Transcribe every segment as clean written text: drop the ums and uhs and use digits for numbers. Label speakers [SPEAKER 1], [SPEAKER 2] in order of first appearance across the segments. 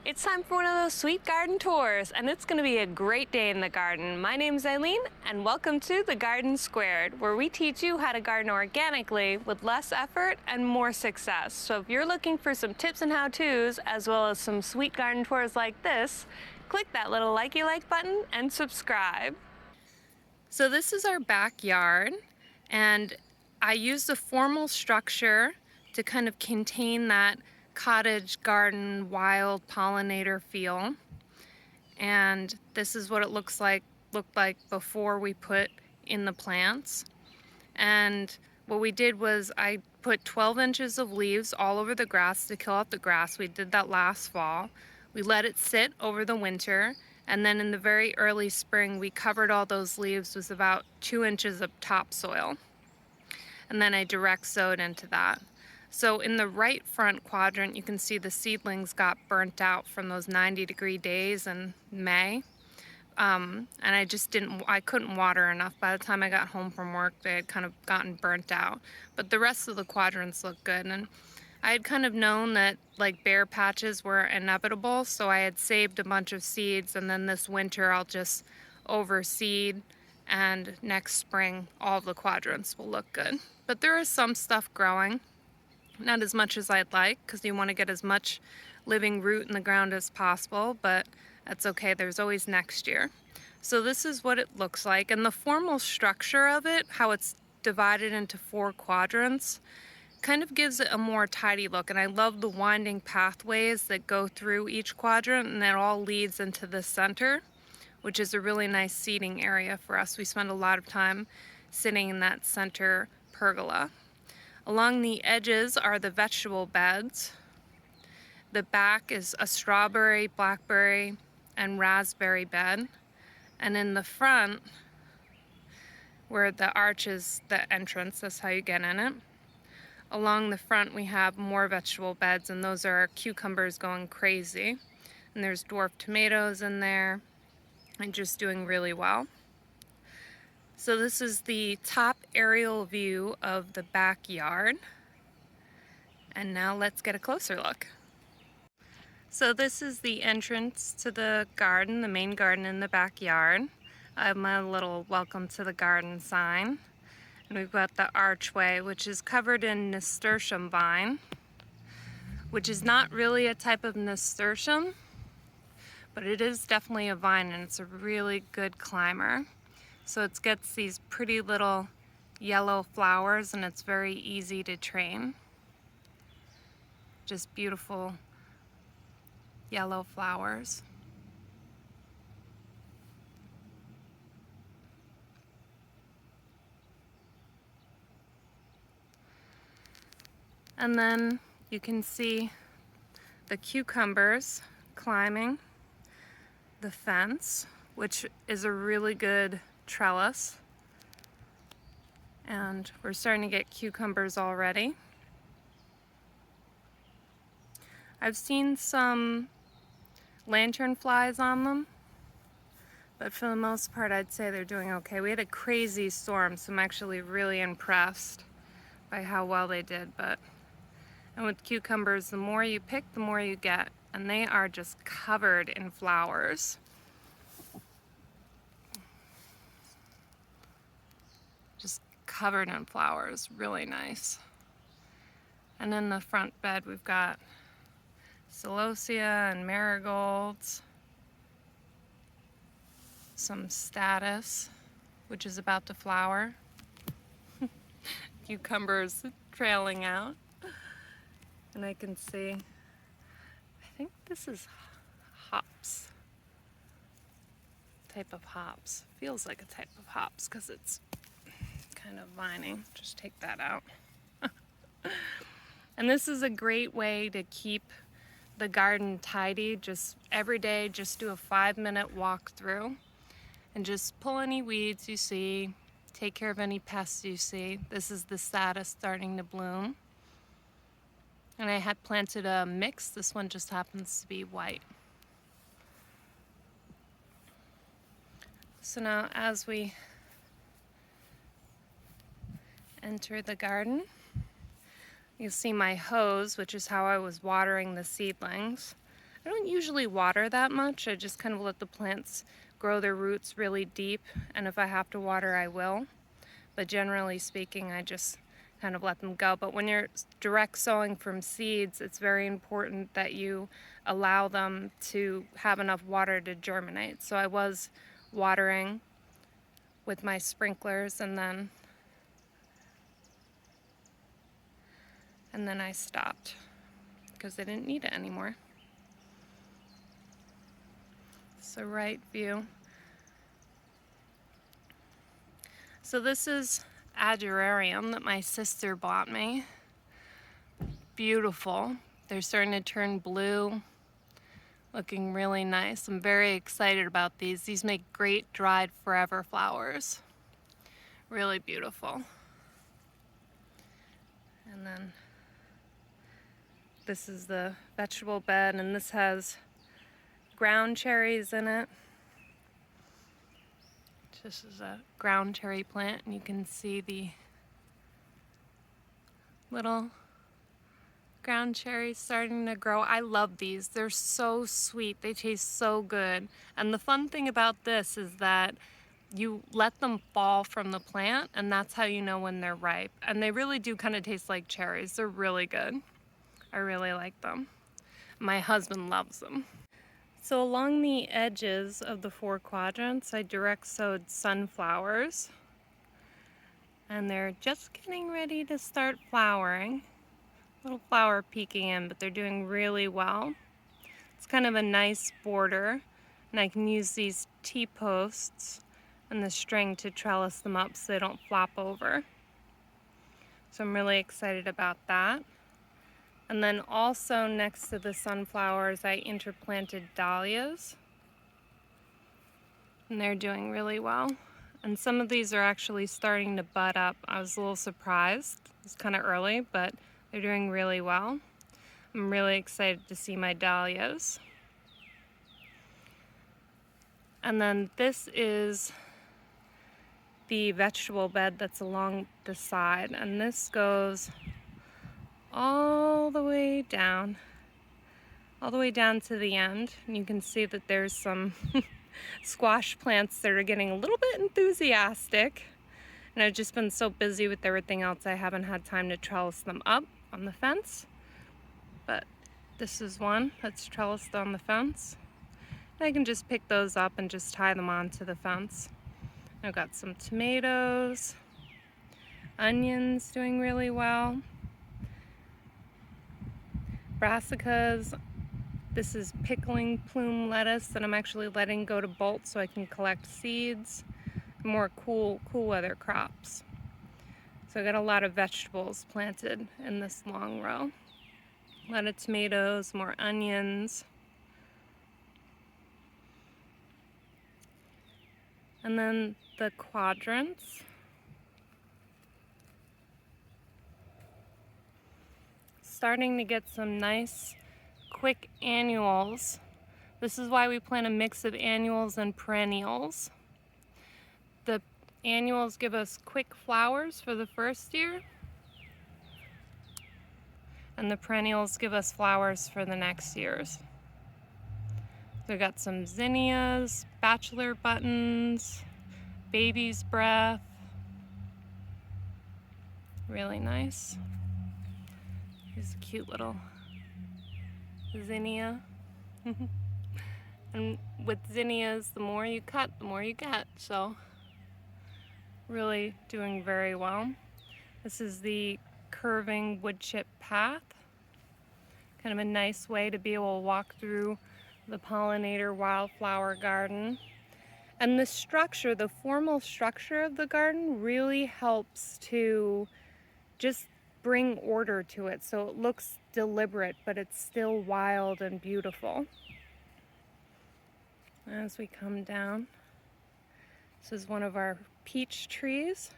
[SPEAKER 1] It's time for one of those sweet garden tours, and it's going to be a great day in the garden. My name's Eileen, and welcome to The Garden Squared, where we teach you how to garden organically with less effort and more success. So if you're looking for some tips and how-tos, as well as some sweet garden tours like this, click that little likey like button and subscribe. So this is our backyard, and I used a formal structure to kind of contain that cottage garden wild pollinator feel. And this is what it looked like before we put in the plants. And what we did was I put 12 inches of leaves all over the grass to kill out the grass. We did that last fall. We let it sit over the winter, and then in the very early spring we covered all those leaves with about 2 inches of topsoil. And then I direct sowed into that. So in the right front quadrant, you can see the seedlings got burnt out from those 90-degree days in May. And I couldn't water enough. By the time I got home from work, they had kind of gotten burnt out. But the rest of the quadrants looked good. And I had kind of known that like bare patches were inevitable, so I had saved a bunch of seeds, and then this winter I'll just overseed, and next spring all of the quadrants will look good. But there is some stuff growing. Not as much as I'd like, because you want to get as much living root in the ground as possible, but that's okay, there's always next year. So this is what it looks like, and the formal structure of it, how it's divided into 4 quadrants, kind of gives it a more tidy look. And I love the winding pathways that go through each quadrant, and that all leads into the center, which is a really nice seating area for us. We spend a lot of time sitting in that center pergola. Along the edges are the vegetable beds. The back is a strawberry, blackberry, and raspberry bed. And in the front, where the arch is the entrance, that's how you get in it. Along the front we have more vegetable beds, and those are cucumbers going crazy. And there's dwarf tomatoes in there, and just doing really well. So this is the top aerial view of the backyard. And now let's get a closer look. So this is the entrance to the garden, the main garden in the backyard. I have my little welcome to the garden sign. And we've got the archway, which is covered in nasturtium vine, which is not really a type of nasturtium, but it is definitely a vine, and it's a really good climber. So it gets these pretty little yellow flowers, and it's very easy to train. Just beautiful yellow flowers. And then you can see the cucumbers climbing the fence, which is a really good trellis. And we're starting to get cucumbers already. I've seen some lantern flies on them, but for the most part I'd say they're doing okay. We had a crazy storm, so I'm actually really impressed by how well they did. And with cucumbers, the more you pick, the more you get, and they are just covered in flowers. Just covered in flowers, really nice. And in the front bed we've got celosia and marigolds, some statice, which is about to flower, cucumbers trailing out, and I can see, I think this is hops, type of hops. Feels like a type of hops because it's kind of vining. Just take that out. And this is a great way to keep the garden tidy. Just every day, just do a 5-minute walk through and just pull any weeds you see, take care of any pests you see. This is the statice starting to bloom. And I had planted a mix. This one just happens to be white. So now as we enter the garden, you'll see my hose, which is how I was watering the seedlings. I don't usually water that much. I just kind of let the plants grow their roots really deep, and if I have to water, I will. But generally speaking, I just kind of let them go. But when you're direct sowing from seeds, it's very important that you allow them to have enough water to germinate. So I was watering with my sprinklers, and then I stopped because I didn't need it anymore. It's the right view. So this is Agerarium that my sister bought me. Beautiful. They're starting to turn blue, looking really nice. I'm very excited about these. These make great dried forever flowers. Really beautiful. And then this is the vegetable bed, and this has ground cherries in it. This is a ground cherry plant, and you can see the little ground cherries starting to grow. I love these. They're so sweet. They taste so good. And the fun thing about this is that you let them fall from the plant, and that's how you know when they're ripe. And they really do kind of taste like cherries. They're really good. I really like them. My husband loves them. So along the edges of the 4 quadrants, I direct sowed sunflowers, and they're just getting ready to start flowering. Little flower peeking in, but they're doing really well. It's kind of a nice border, and I can use these T-posts and the string to trellis them up so they don't flop over. So I'm really excited about that. And then also next to the sunflowers, I interplanted dahlias, and they're doing really well. And some of these are actually starting to bud up. I was a little surprised. It's kind of early, but they're doing really well. I'm really excited to see my dahlias. And then this is the vegetable bed that's along the side, and this goes all the way down to the end. And you can see that there's some squash plants that are getting a little bit enthusiastic. And I've just been so busy with everything else, I haven't had time to trellis them up on the fence. But this is one that's trellised on the fence. And I can just pick those up and just tie them onto the fence. I've got some tomatoes, onions doing really well, brassicas. This is pickling plume lettuce that I'm actually letting go to bolt so I can collect seeds. More cool weather crops. So I got a lot of vegetables planted in this long row. A lot of tomatoes, more onions. And then the quadrants. Starting to get some nice quick annuals. This is why we plant a mix of annuals and perennials. The annuals give us quick flowers for the first year, and the perennials give us flowers for the next years. So we got some zinnias, bachelor buttons, baby's breath. Really nice. Here's a cute little zinnia. And with zinnias, the more you cut, the more you get. So really doing very well. This is the curving wood chip path. Kind of a nice way to be able to walk through the pollinator wildflower garden. And the structure, the formal structure of the garden really helps to just bring order to it. So it looks deliberate, but it's still wild and beautiful. As we come down, this is one of our peach trees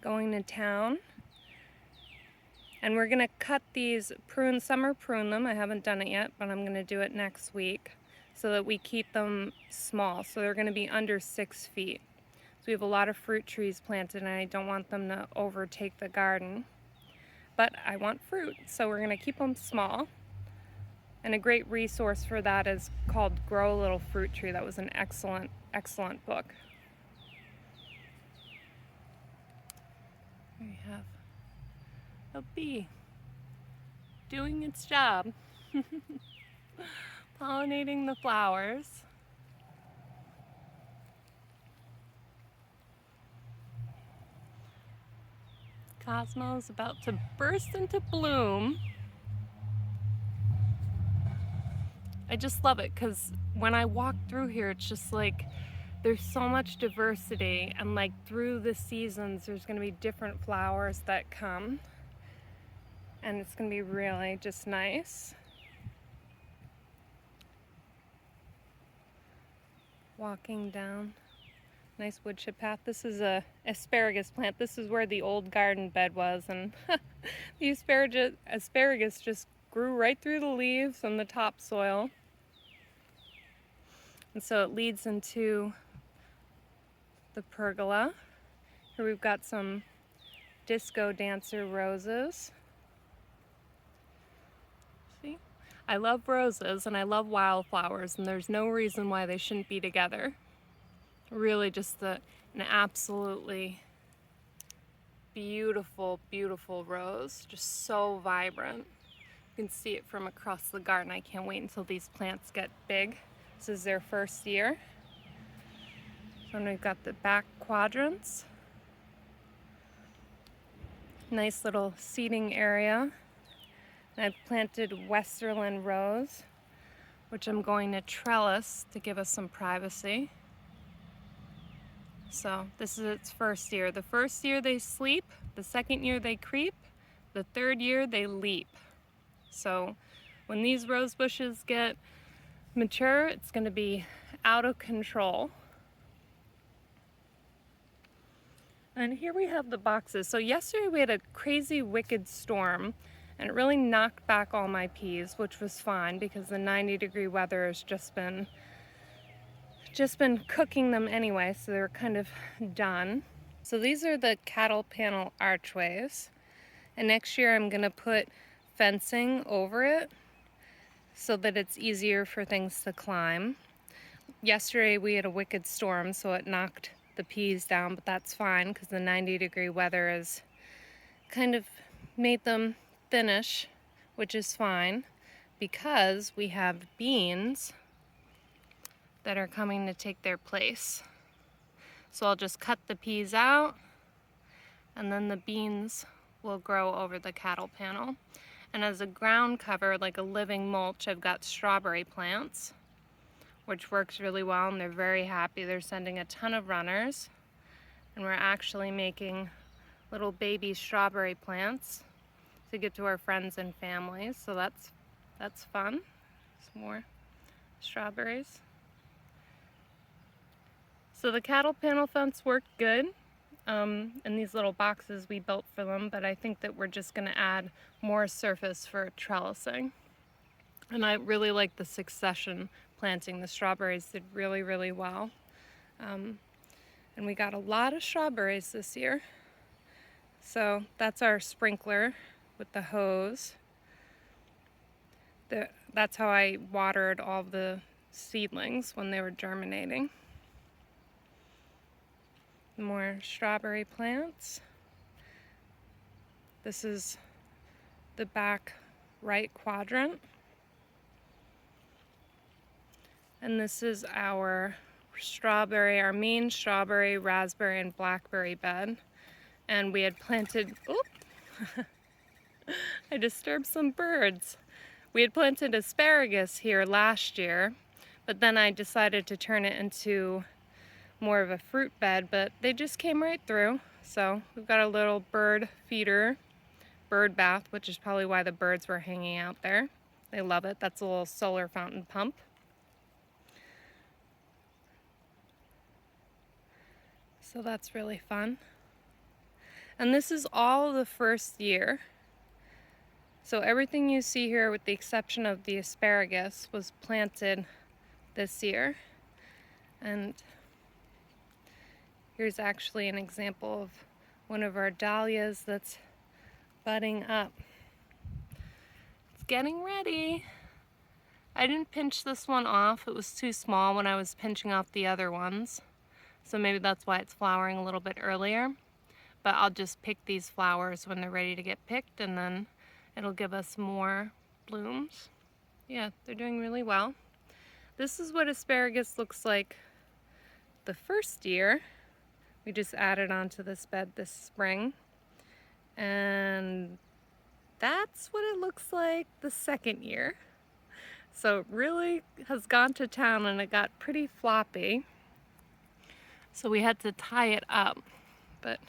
[SPEAKER 1] going to town. And we're gonna cut these, summer prune them. I haven't done it yet, but I'm gonna do it next week so that we keep them small. So they're gonna be under 6 feet. So we have a lot of fruit trees planted, and I don't want them to overtake the garden. But I want fruit, so we're gonna keep them small. And a great resource for that is called Grow a Little Fruit Tree. That was an excellent, excellent book. Here we have a bee doing its job, pollinating the flowers. Cosmo's about to burst into bloom. I just love it because when I walk through here, it's just like there's so much diversity, and like through the seasons there's going to be different flowers that come, and it's going to be really just nice. Walking down nice wood chip path. This is a asparagus plant. This is where the old garden bed was, and the asparagus just grew right through the leaves and the topsoil. And so it leads into the pergola. Here we've got some disco dancer roses. See? I love roses and I love wildflowers, and there's no reason why they shouldn't be together. Really just an absolutely beautiful, beautiful rose. Just so vibrant. You can see it from across the garden. I can't wait until these plants get big. This is their first year. So we've got the back quadrants. Nice little seating area. And I've planted Westerland rose, which I'm going to trellis to give us some privacy. So this is its first year. The first year they sleep, the second year they creep, the third year they leap. So when these rose bushes get mature, it's going to be out of control. And here we have the boxes. So yesterday we had a crazy wicked storm, and it really knocked back all my peas, which was fine because the 90-degree weather has just been cooking them anyway, so they're kind of done. So these are the cattle panel archways, and next year I'm going to put fencing over it so that it's easier for things to climb. Yesterday we had a wicked storm, so it knocked the peas down, but that's fine because the 90-degree weather has kind of made them thinnish, which is fine because we have beans that are coming to take their place. So I'll just cut the peas out, and then the beans will grow over the cattle panel. And as a ground cover, like a living mulch, I've got strawberry plants, which works really well, and they're very happy. They're sending a ton of runners, and we're actually making little baby strawberry plants to give to our friends and families. So that's fun. Some more strawberries. So the cattle panel fence worked good. And these little boxes we built for them, but I think that we're just going to add more surface for trellising. And I really like the succession planting. The strawberries did really, really well. And we got a lot of strawberries this year. So that's our sprinkler with the hose. That's how I watered all the seedlings when they were germinating. More strawberry plants. This is the back right quadrant. And this is our main strawberry, raspberry, and blackberry bed. And we had planted, I disturbed some birds. We had planted asparagus here last year, but then I decided to turn it into more of a fruit bed, but they just came right through. So we've got a little bird feeder, bird bath, which is probably why the birds were hanging out there. They love it. That's a little solar fountain pump. So that's really fun. And this is all the first year. So everything you see here, with the exception of the asparagus, was planted this year. And here's actually an example of one of our dahlias that's budding up. It's getting ready. I didn't pinch this one off. It was too small when I was pinching off the other ones. So maybe that's why it's flowering a little bit earlier. But I'll just pick these flowers when they're ready to get picked, and then it'll give us more blooms. Yeah, they're doing really well. This is what asparagus looks like the first year. We just added onto this bed this spring. And that's what it looks like the second year. So it really has gone to town, and it got pretty floppy. So we had to tie it up, but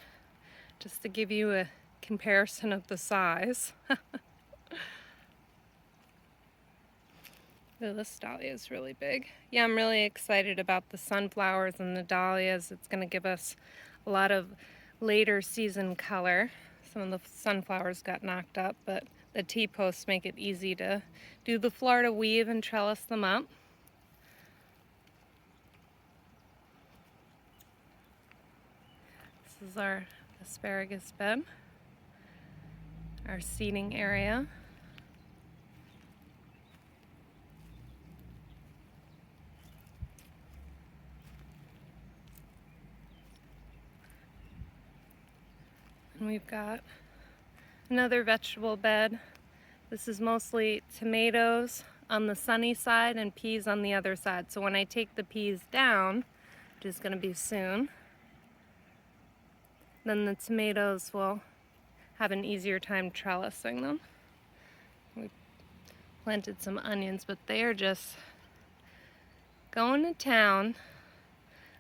[SPEAKER 1] just to give you a comparison of the size. Oh, this dahlia is really big. Yeah, I'm really excited about the sunflowers and the dahlias. It's going to give us a lot of later season color. Some of the sunflowers got knocked up, but the T-posts make it easy to do the Florida weave and trellis them up. This is our asparagus bed, our seating area. And we've got another vegetable bed. This is mostly tomatoes on the sunny side and peas on the other side. So when I take the peas down, which is going to be soon, then the tomatoes will have an easier time trellising them. We planted some onions, but they are just going to town.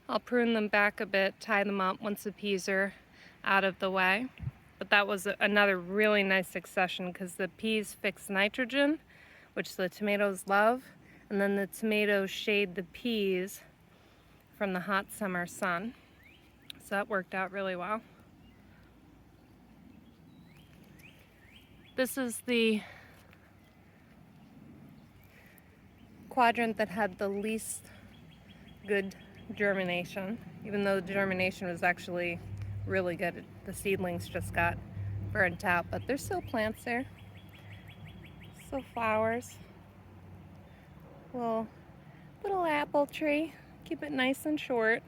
[SPEAKER 1] I'll prune them back a bit, tie them up once the peas are out of the way. But that was another really nice succession because the peas fix nitrogen, which the tomatoes love, and then the tomatoes shade the peas from the hot summer sun. So that worked out really well. This is the quadrant that had the least good germination, even though the germination was actually really good. The seedlings just got burnt out, but there's still plants there. Still flowers. Little apple tree. Keep it nice and short.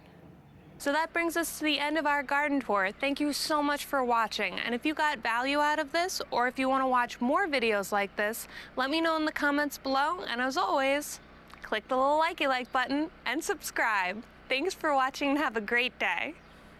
[SPEAKER 1] So that brings us to the end of our garden tour. Thank you so much for watching. And if you got value out of this, or if you want to watch more videos like this, let me know in the comments below. And as always, click the little likey like button and subscribe. Thanks for watching and have a great day.